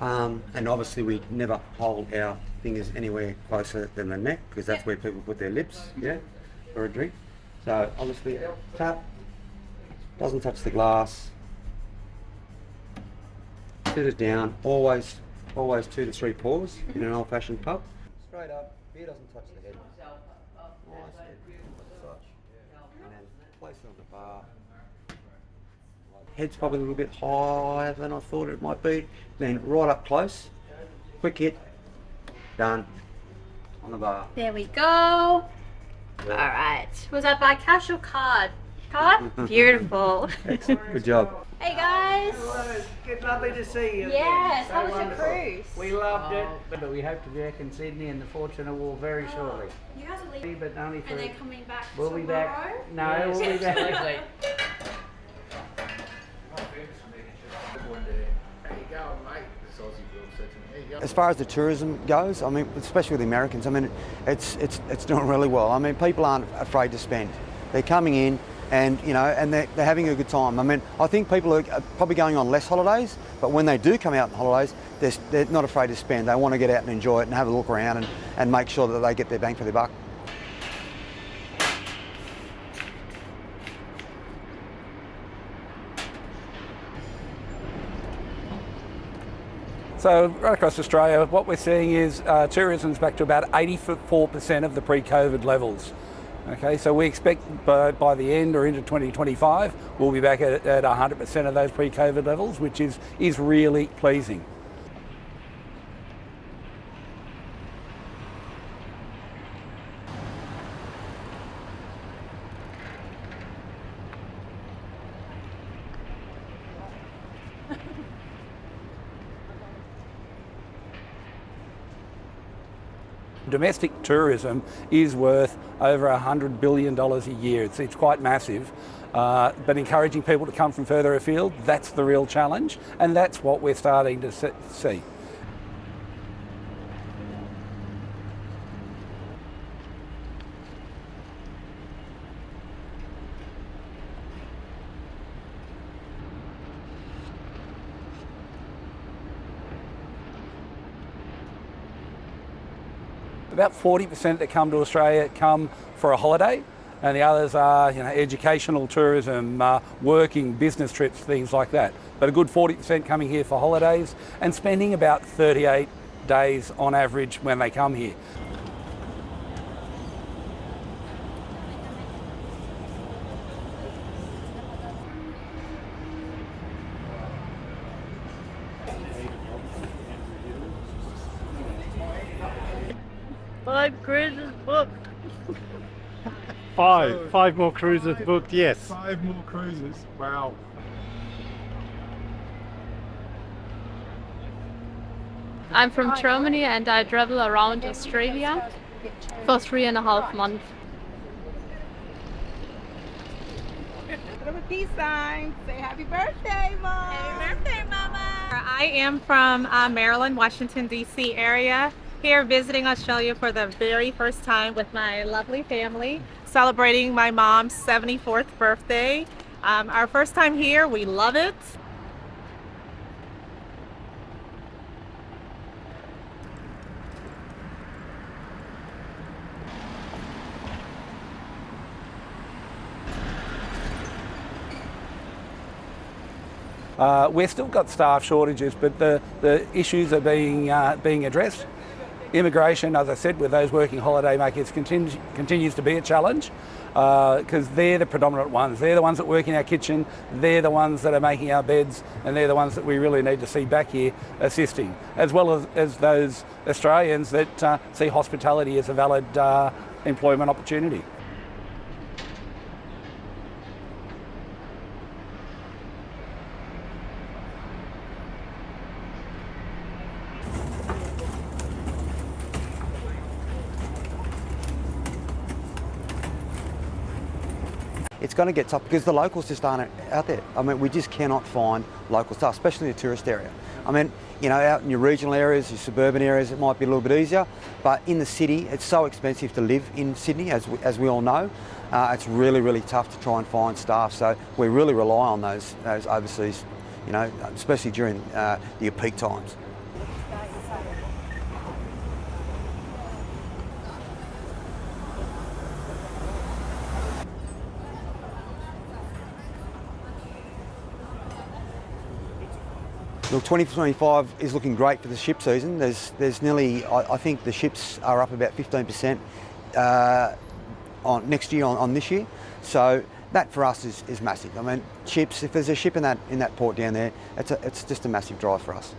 And obviously we never hold our fingers anywhere closer than the neck, because that's where people put their lips, yeah, for a drink. So obviously tap, doesn't touch the glass, sit it down, always 2 to 3 pours in an old-fashioned pub. Straight up, beer doesn't touch the head. Nice head, like such. And then place it on the bar. Head's probably a little bit higher than I thought it might be. Then right up close, quick hit, done, on the bar. There we go. Yeah. All right. Was that by cash or card? Card? Beautiful. Excellent. Good job. Hey guys. Hello, good, lovely to see you. Yes, again. how was Wonderful. your cruise? We loved it, but we hope to be back in Sydney and the Fortuna War very shortly. You guys are leaving, But only for. and they're coming back We'll tomorrow? be back. No, we'll be back. There you go, mate. This Aussie girl said to me, there you go. As far as the tourism goes, I mean, especially with the Americans, I mean, it's doing really well. I mean, people aren't afraid to spend. They're coming in, and you know, and they're having a good time. I mean, I think people are probably going on less holidays, but when they do come out on holidays, they're not afraid to spend. They want to get out and enjoy it and have a look around and make sure that they get their bang for their buck. So right across Australia, what we're seeing is tourism's back to about 84% of the pre-COVID levels. Okay, so we expect by the end or into 2025, we'll be back at 100% of those pre-COVID levels, which is really pleasing. Domestic tourism is worth over $100 billion a year. It's quite massive, but encouraging people to come from further afield, that's the real challenge, and that's what we're starting to see. About 40% that come to Australia come for a holiday, and the others are, you know, educational tourism, working, business trips, things like that. But a good 40% coming here for holidays and spending about 38 days on average when they come here. Five cruises booked. Five more cruises booked, yes. 5 more cruises, wow. I'm from Germany and I travel around Australia for 3.5 months. Put up a peace sign. Say happy birthday, Mom. Happy birthday, Mama. I am from Maryland, Washington, D.C. area. Here visiting Australia for the very first time with my lovely family, celebrating my mom's 74th birthday. Our first time here, we love it. We've still got staff shortages, but the issues are being addressed. Immigration, as I said, with those working holiday makers continues to be a challenge because they're the predominant ones. They're the ones that work in our kitchen, they're the ones that are making our beds, and they're the ones that we really need to see back here assisting, as well as those Australians that see hospitality as a valid employment opportunity. It's going to get tough because the locals just aren't out there. I mean, we just cannot find local staff, especially in the tourist area. I mean, you know, out in your regional areas, your suburban areas, it might be a little bit easier, but in the city, it's so expensive to live in Sydney, as we all know. It's really, really tough to try and find staff, so we really rely on those overseas, you know, especially during your peak times. Look, 2025 is looking great for the ship season. There's nearly, I think the ships are up about 15% on next year on this year. So that for us is massive. I mean, ships, if there's a ship in that port down there, it's just a massive drive for us.